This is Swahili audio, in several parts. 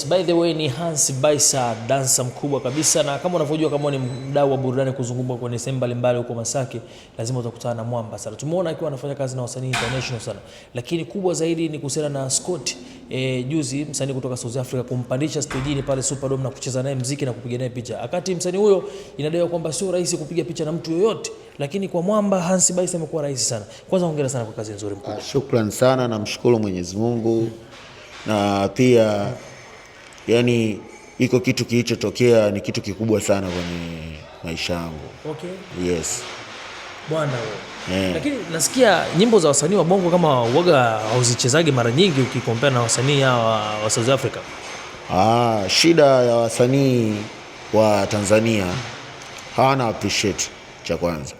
By the way, ni Hans Baisa, dansa mkubwa kabisa, na kama unavyojua, kama ni mdau wa burudani kuzunguka kwenye sehemu mbalimbali huko Masaki, lazima utakutana na mwamba sana. Tumeona akiwa anafanya kazi na wasanii international sana, lakini kubwa zaidi ni kuhusiana na Scott. Juzi msanii kutoka South Africa kumpandisha stage pale Superdome na kucheza naye muziki na kupiga naye picha. Akati msanii huyo inadaiwa kwamba sio rahisi kupiga picha na mtu yoyote, lakini kwa mwamba Hans Baisa amekuwa rahisi sana. Kwanza hongera sana kwa kazi nzuri mkubwa. Shukrani sana, namshukuru Mwenyezi Mungu. Na pia yani iko kitu kilichotokea ni kitu kikubwa sana kwenye maisha yangu. Okay. Yes. Bwana wewe. Lakini nasikia nyimbo za wasanii wa Bongo kama uoga hauzichezage mara nyingi ukikompea na wasanii wa South Africa. Shida ya wasanii wa Tanzania hawana appreciate, cha kwanza.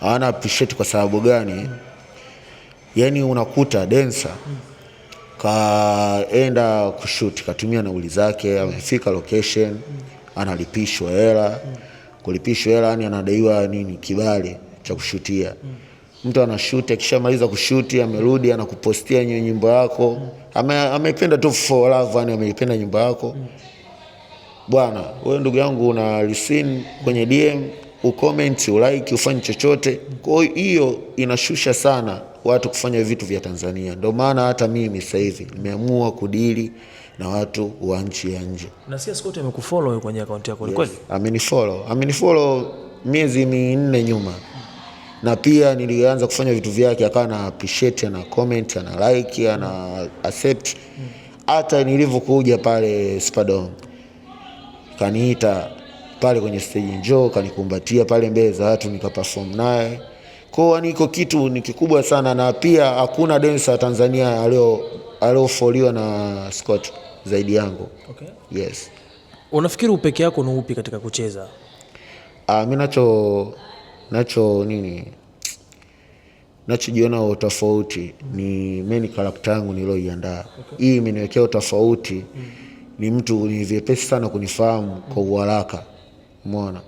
Hawana appreciate kwa sababu gani? Yani unakuta dancer kaenda kushoot, katumia nauli zake, amefika location, analipishwa hela. Kulipishwa hela yani anadaiwa nini? Kibali cha kushutia. Mtu anashoot, akishamaliza kushoot amerudi anakupostia nyimbo yako. Amependa tu for love, yani ameipenda nyimbo yako. Bwana, wewe ndugu yangu una listen kwenye DM, ucomment, ulike, ufanye chochote. Kwa hiyo inashusha sana watu kufanya vitu vya Tanzania. Ndio maana hata mimi sasa hivi nimeamua kudili na watu wa nchi ya nje. Nasikia Scott amekufollow kwenye account yako, ni kweli? Amenifollow miezi 4 nyuma. Na pia nilianza kufanya vitu vyake, akawa na appreciate, na comment, na like, na accept. Hata nilivyokuja pale Superdome, kaniita pale kwenye stage, njoo, kanikumbatia pale mbele za watu, nikaperform naye. Kwa niko kitu ni kikubwa sana, na pia hakuna dancer Tanzania aliofoliwa na Scott zaidi yangu. Okay. Yes. Unafikiri upeke yako ni upi katika kucheza? Mimi nachojiona utofauti ni main character yangu niloiandaa. Okay. Hii imeniwekea utofauti. Ni mtu ni vyepesi sana kunifahamu kwa haraka. Umeona?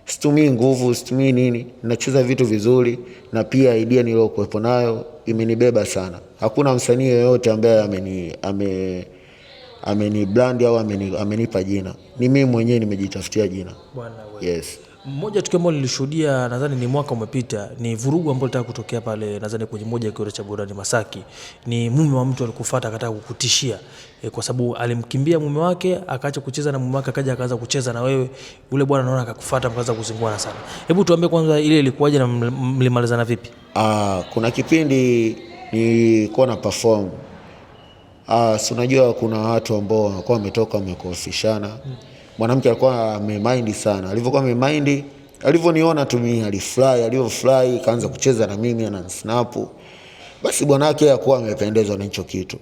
Situmii nguvu, situmii nini, nacheza vitu vizuri, na pia idea nilokuwepo nayo imenibeba sana. Hakuna msanii yoyote ambaye ameni brand au amenipa jina. Ni mimi mwenyewe nimejitafutia jina. Bwana wewe. Yes. Mmoja tukio ambalo nilishuhudia, nadhani ni mwaka umepita, ni vurugu ambayo ilitaka kutokea pale, nadhani kwenye moja ya kiwanja cha burudani Masaki. Ni mume wa mtu alikufuata akataka kukutishia, kwa sababu alimkimbia mume wake, akaacha kucheza na mume wake, akaja akaanza kucheza na wewe. Yule bwana naona akakufuata, mkaanza kuzinguana sana. Hebu tuambie kwanza ile ilikuwaje na mlimalizana vipi? Kuna kipindi nilikuwa na perform. Si unajua kuna watu ambao walikuwa wametoka wamekofishana. Mwanamke alikuwa amemind sana. Alivyokuwa amemind, alivyoniona tu mimi alivyofly kaanza kucheza na mimi, ana snap. Basi bwana wake alikuwa amependezwa na hicho kitu.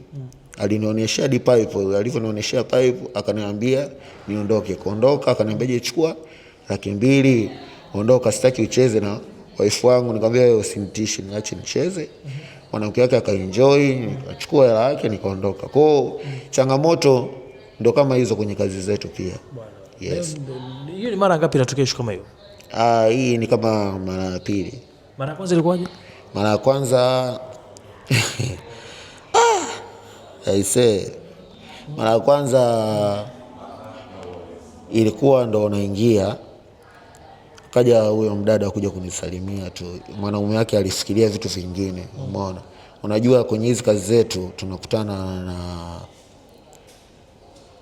Alinionyeshia pipe, alivyonionyeshia pipe akaniambia niondoke. Kuondoka akaniambia je, chukua 200,000, ondoka, sitaki ucheze na wife wangu. Nikamwambia wewe usinitishe, niache nicheze. Mwanamke wake akaenjoy, nikachukua hela yake nikaondoka. Kwa changamoto ndo kama hizo kwenye kazi zetu pia. Yes. Hiyo ni mara ngapi inatokea kama hiyo? Hii ni kama mara ya pili. Mara ya kwanza ilikuwaje? Mara ya kwanza mara ya kwanza ilikuwa ndo naingia, kaja huyo mdada kuja kunisalimia tu. Mwanaume wake alifikiria vitu vingine. Umeona? Unajua kwenye hizi kazi zetu tunakutana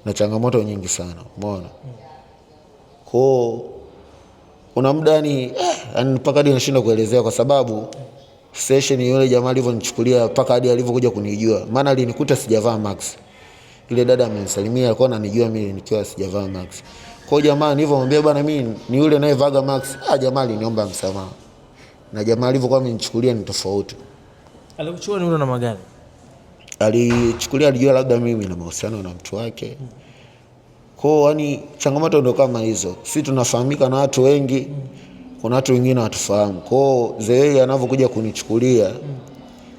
na changamoto nyingi sana. Umeona? Kuna muda ni mpaka hadi nashinda kuelezea, kwa sababu session yule jamaa alivyonichukulia mpaka hadi alivyokuja kunijua. Maana alinikuta sijavaa max. Ile dada amenisalimia, alikuwa ananijua mimi nikiwa sijavaa max. Kwa jamaa nilivyomwambia bwana mimi ni yule anayevaga max, jamaa aliniomba msamaha. Na jamaa alivyokuwa amenichukulia ni tofauti. Alikuchukua ni yule na magani? Alichukulia, alijua labda mimi na mahusiano na mtu wake. Kwa yani changamoto ndio kama hizo. Sisi tunafahamika na watu wengi. Kuna watu wengine hawatufahamu. Kwa zee anavyokuja kunichukulia,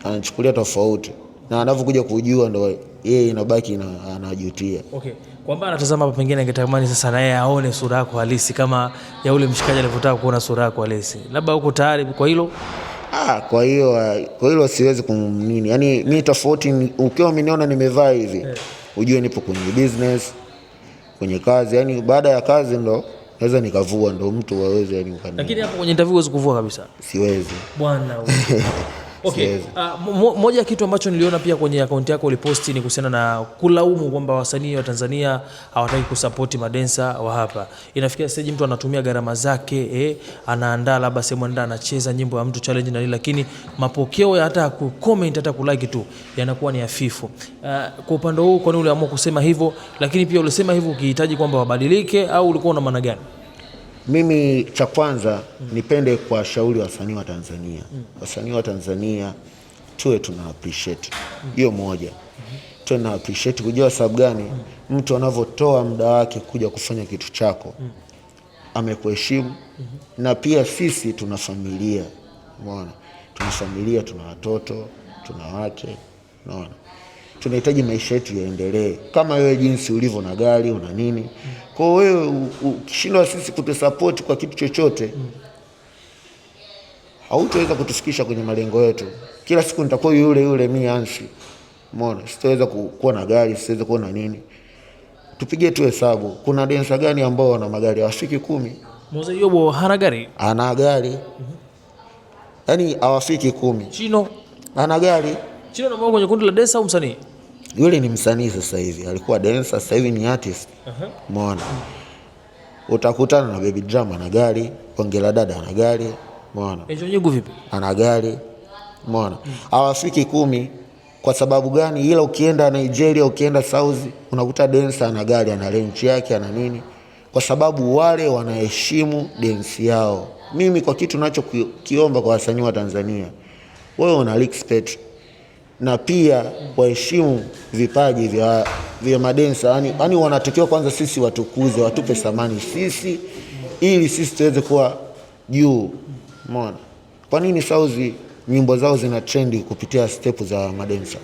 anachukulia tofauti. na anavyokuja kujua ndo yeye inabaki na anajutia. Okay. Kwamba anatazama hapa, pengine angetamani sasa na yeye aone sura yako halisi kama ya ule mshikaji alivyotaka kuona sura yako halisi. Labda uko tayari kwa hilo? Kwa hiyo siwezi kumnini. Yaani mimi tofauti, ukiwa umeniona nimevaa hivi, ujue nipo kwenye business, kwenye kazi. Yaani baada ya kazi ndo naweza nikavua, ndo mtu waweze yani. Lakini hapo kwenye interview huwezi kuvua kabisa? Siwezi. Bwana. Okay. Moja ya kitu ambacho niliona pia kwenye akaunti yako uliposti ni kuhusiana na kulaumu kwamba wasanii wa Tanzania hawataki kusapoti madensa wa hapa. Inafikia stage mtu anatumia gharama zake, anaandaa labda sehemu anaenda anacheza nyimbo ya mtu challenge na nini, lakini mapokeo ya hata ku comment hata ku like tu yanakuwa ni hafifu. Kwa upande huu, kwa nini uliamua kusema hivyo? Lakini pia ulisema hivyo ukihitaji kwamba wabadilike, au ulikuwa una maana gani? Mimi cha kwanza nipende kwa shauri wasanii wa Tanzania. Wasanii wa Tanzania tuwe tuna appreciate. Hiyo moja. Tuwe na appreciate, kujua sababu gani mtu anavyotoa muda wake kuja kufanya kitu chako. Amekuheshimu. Na pia sisi tuna familia. Unaona? Tuna familia, tuna watoto, tuna wake. Unaona? Tunahitaji maisha yetu yaendelee. Kama wewe jinsi ulivyo na gari, una nini. Kwa wewe ukishindwa sisi kutusupport kwa kitu chochote, hautaweza kutufikisha kwenye malengo yetu. Kila siku nitakuwa yule mimi Ansi. Umeona? Sitaweza kuwa na gari, sitaweza kuwa na nini. Tupige tu hesabu. Kuna dancer gani ambao wana magari hawafiki 10? Mzee Yobo hana gari? Ana gari. Yaani hawafiki 10. Chino ana gari. Chino na kwenye kundi la dancer au msanii? Yule ni msanii sasa hivi. Alikuwa dancer, sasa hivi ni artist. Umeona? Utakutana na Baby Drama ana gari, Ongela Dada ana gari. Umeona? Ejo Nyugu vipi? Ana gari. Umeona? Hawafiki 10. Kwa sababu gani? Ila ukienda Nigeria, ukienda South, unakuta dancer ana gari, ana range yake, ana nini. Kwa sababu wale wanaheshimu dance yao. Mimi kwa kitu ninachokiomba kwa wasanii wa Tanzania, wewe una respect na pia waheshimu vipaji vya madensa. Yaani wanatakiwa kwanza sisi watukuze, watupe thamani sisi, ili sisi tuweze kuwa juu. Umeona? Kwa nini Sauzi nyimbo zao zina trendi kupitia step za madensa?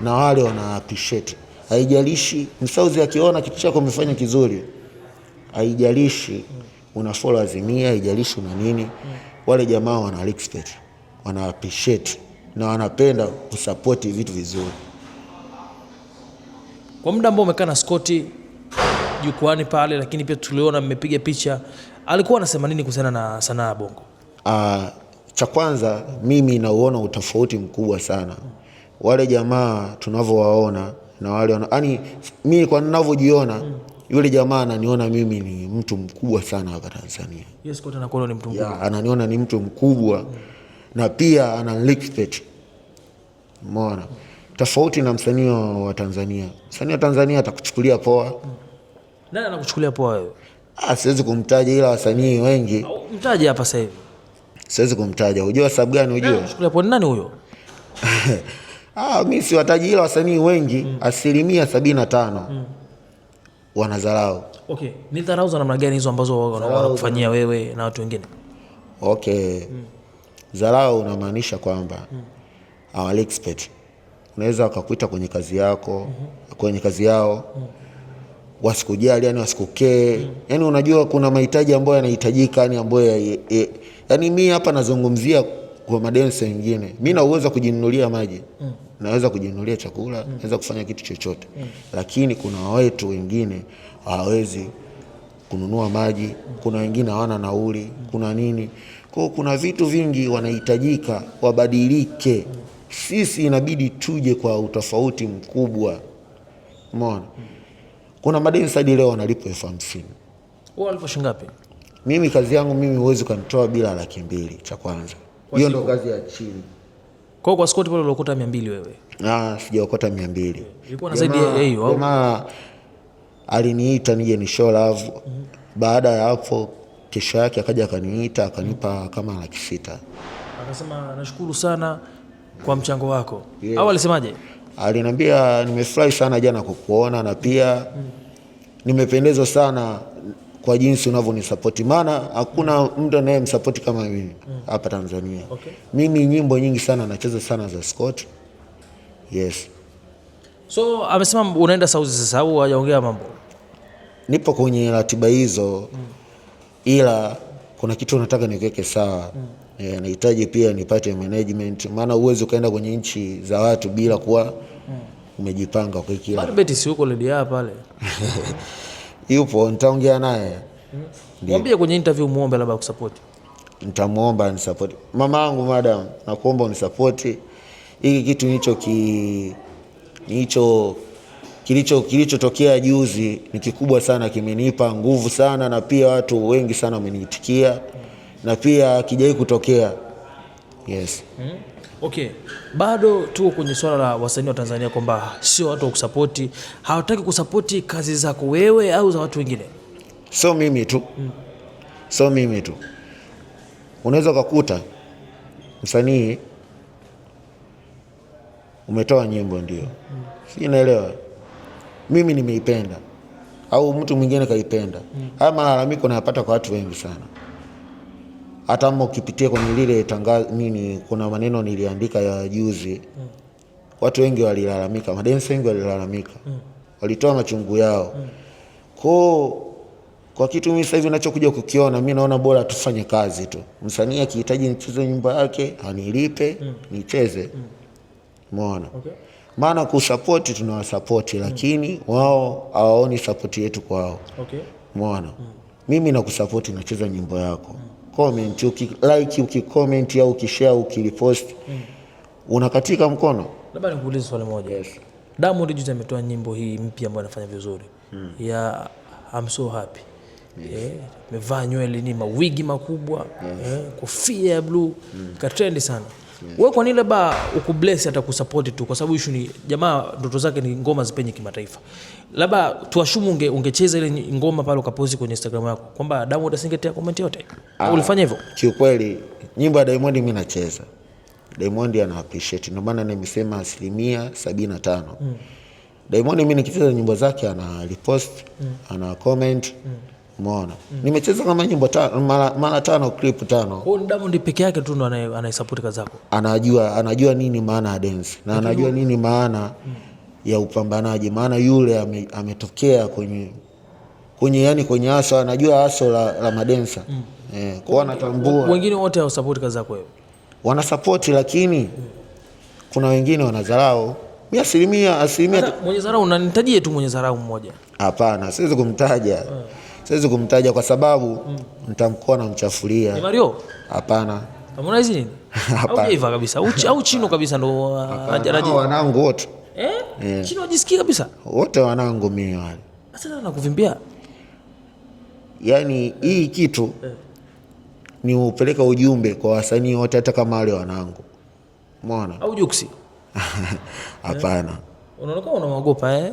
Na wale wana appreciate. Haijalishi Sauzi akiona kitu chako umefanya kizuri, haijalishi una followers mia, haijalishi una nini, wale jamaa wana respect, wana appreciate na wanapenda kusupport vitu vizuri. Kwa muda ambao umekaa na Scotty jukwani pale, lakini pia tuliona mmepiga picha, alikuwa anasema nini kuhusiana na sanaa ya Bongo? Cha kwanza mimi nauona utofauti mkubwa sana. Wale jamaa tunavyowaona na wale yaani mimi kwa ninavyojiona, yule jamaa ananiona mimi ni mtu mkubwa sana hapa Tanzania. Yes, Scotty anakuona ni mtu mkubwa. Ananiona ni mtu mkubwa. Na pia ana respect. Umeona? Tofauti na msanii wa Tanzania. Msanii wa Tanzania atakuchukulia poa. Nani anakuchukulia poa wewe? Siwezi kumtaja, ila wasanii wengi. Mtaje hapa sasa hivi. Siwezi kumtaja. Unajua sababu gani unajua? Anakuchukulia poa nani huyo? Mimi siwataji, ila wasanii wengi 75% wanadharau. Okay. Ni dharau za namna gani hizo ambazo wanakufanyia wewe na watu wengine? Okay. Dharau unamaanisha kwamba hawa expert. Unaweza wakakuita kwenye kazi yako, kwenye kazi yao, wasikujali, yani wasikukee. Yani unajua kuna mahitaji ambayo yanahitajika, yani ambayo yani mimi hapa nazungumzia kwa madensa wengine. Mimi na uwezo kujinunulia maji. Naweza kujinunulia chakula, naweza kufanya kitu chochote. Lakini kuna watu wengine hawawezi kununua maji, kuna wengine hawana nauli, kuna nini. Kwa kuna vitu vingi wanahitajika wabadilike. Sisi inabidi tuje kwa utofauti mkubwa. Umeona? Kuna madensa hadi leo wanalipwa 50,000. Wao walipo shingapi? Mimi kazi yangu mimi huwezi kunitoa bila 200,000 cha kwanza. Hiyo ndo kazi ya chini. Kwa Scotty pale uliokota 200 wewe? Sijaokota 200. Ilikuwa na zaidi ya hiyo au? Kama aliniita nije ni show love. Baada ya hapo kesho yake akaja akaniita akanipa kama 600,000. Akasema nashukuru sana kwa mchango wako. Au alisemaje? Aliniambia nimefurahi sana jana kukuona na pia nimependezwa sana kwa jinsi unavyonisupport, maana hakuna mtu anayemsupport kama mimi hapa Tanzania. Mimi nyimbo nyingi sana nacheza sana za Scott. Yes. So amesema unaenda Saudi sasa au hajaongea mambo? Nipo kwenye ratiba hizo ila kuna kitu nataka niweke sawa. Nahitaji pia nipate management, maana uwezo ukaenda kwenye nchi za watu bila kuwa umejipanga kwa kila. Bado beti si huko Lydia pale. Yupo, nitaongea naye. Mwambie kwenye interview muombe labda kusupport. Nitamuomba nisupport. Mama yangu madam, nakuomba unisupport. Hiki kitu kilichotokea juzi ni kikubwa sana, kimenipa nguvu sana na pia watu wengi sana wameniitikia na pia kijai kutokea. Yes. Okay. Bado tuko kwenye swala la wasanii wa Tanzania kwamba sio watu wa kusapoti, hawataki kusapoti kazi zako wewe au za watu wengine. So mimi tu. Unaweza kukuta msanii umetoa nyimbo ndio. Si naelewa. Mimi nimeipenda au mtu mwingine kaipenda. Haya malalamiko nayapata kwa watu wengi sana. Hata kama ukipitia kwenye lile tangazo kuna maneno niliandika ya juzi. Watu wengi walilalamika, madensa wengi walilalamika. Walitoa machungu yao. Kwa kitu mimi sasa hivi ninachokuja kukiona, mimi naona bora tufanye kazi tu. Msanii akihitaji nicheze nyimbo yake, anilipe, nicheze. Umeona? Okay. Maana kusupport tunawasupport lakini wao hawaoni support yetu kwao. Okay. Umeona? Mimi nakusupport, nacheza nyimbo yako. Comment, ukilike, ukicomment au ukishare, ukilipost, unakatika mkono. Labda nikuulize swali moja. Yes. Diamond juzi ametoa nyimbo hii mpya ambayo anafanya vizuri. Ya I'm so happy. Mevaa nywele ni mawigi makubwa, kofia ya blue, katrend sana. Wewe kwa nini labda ukubless hata kusupport tu, kwa sababu issue ni jamaa ndoto zake ni ngoma zipenye kimataifa. Labda tuashumu ungecheza ile ngoma pale ukaposti kwenye Instagram yako kwamba Diamond asingetea comment yote. Ulifanya hivyo? Kiukweli nyimbo ya Diamond mimi nacheza. Diamond ana appreciate, ndio maana nimesema 75%. Diamond mimi nikicheza nyimbo zake ana repost, ana comment. Umeona? Nimecheza kama nyimbo mara 5 clip 5. Kwa Diamond peke yake tu ndo anaisupport kazi zako. Anajua nini maana ya dance na anajua nini maana ya upambanaji, maana yule ametokea kwenye aso, anajua aso la madensa. Kwa anatambua. Wengine wote hawasupport kazi zako wewe. Wana support lakini kuna wengine wanadharau. Mimi asilimia mwenye dharau unanitajie tu mwenye dharau mmoja. Hapana, siwezi kumtaja. Siwezi kumtaja kwa sababu nitamkuwa namchafulia. Ni Mario? Hapana. Harmonize nini? Au Jaiva kabisa? Au Chino kabisa ndo anaji. Wanangu wote. Chino ajisikia kabisa? Wote wanangu mimi wale. Sasa nakuvimbia. Yaani hii kitu ni upeleka ujumbe kwa wasanii wote hata kama wale wanangu. Umeona? Au Juksi? Hapana. Unaonekana unaogopa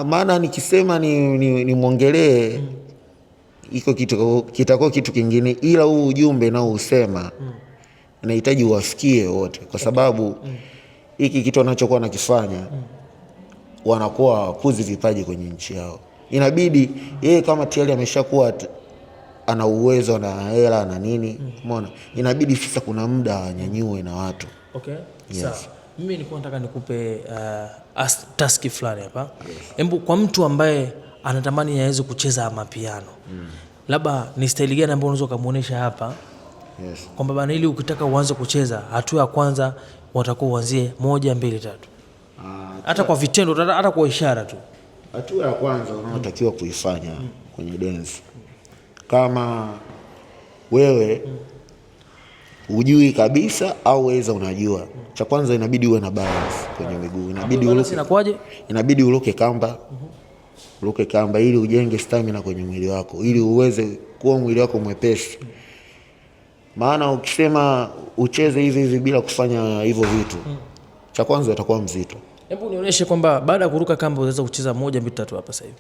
maana nikisema ni muongelee iko kitu kitakuwa kitu kingine, ila huu ujumbe nao usema inahitaji uwafikie wote kwa sababu hiki kitu wanachokuwa nakifanya wanakuwa kuzi vipaji kwenye nchi yao. Inabidi yeye kama tayari ameshakuwa ana uwezo na hela na nini, umeona? Inabidi sasa kuna muda wanyanyue na watu. Okay. Yes. Sawa. Mimi nilikuwa nataka nikupe taski fulani hapa. Hebu kwa mtu ambaye anatamani aweze kucheza mapiano. Labda ni style gani ambayo unaweza kumuonesha hapa? Yes. Kwamba bana ili ukitaka uanze kucheza, hatua ya kwanza watakuwa uanzie 1 2 3. Hata kwa vitendo, hata kwa ishara tu. Hatua ya kwanza unayotakiwa kuifanya kwenye dance. Kama wewe ujui kabisa au weza unajua, cha kwanza inabidi uwe na balance kwenye miguu. Inabidi uruke kamba. Uruke kamba ili ujenge stamina kwenye mwili wako, ili uweze kuwa mwili wako mwepesi. Maana ukisema ucheze hivi bila kufanya hivyo vitu, cha kwanza utakuwa mzito. Hebu nionyeshe kwamba baada ya kuruka kamba unaweza kucheza 1 2 3 hapa sasa hivi.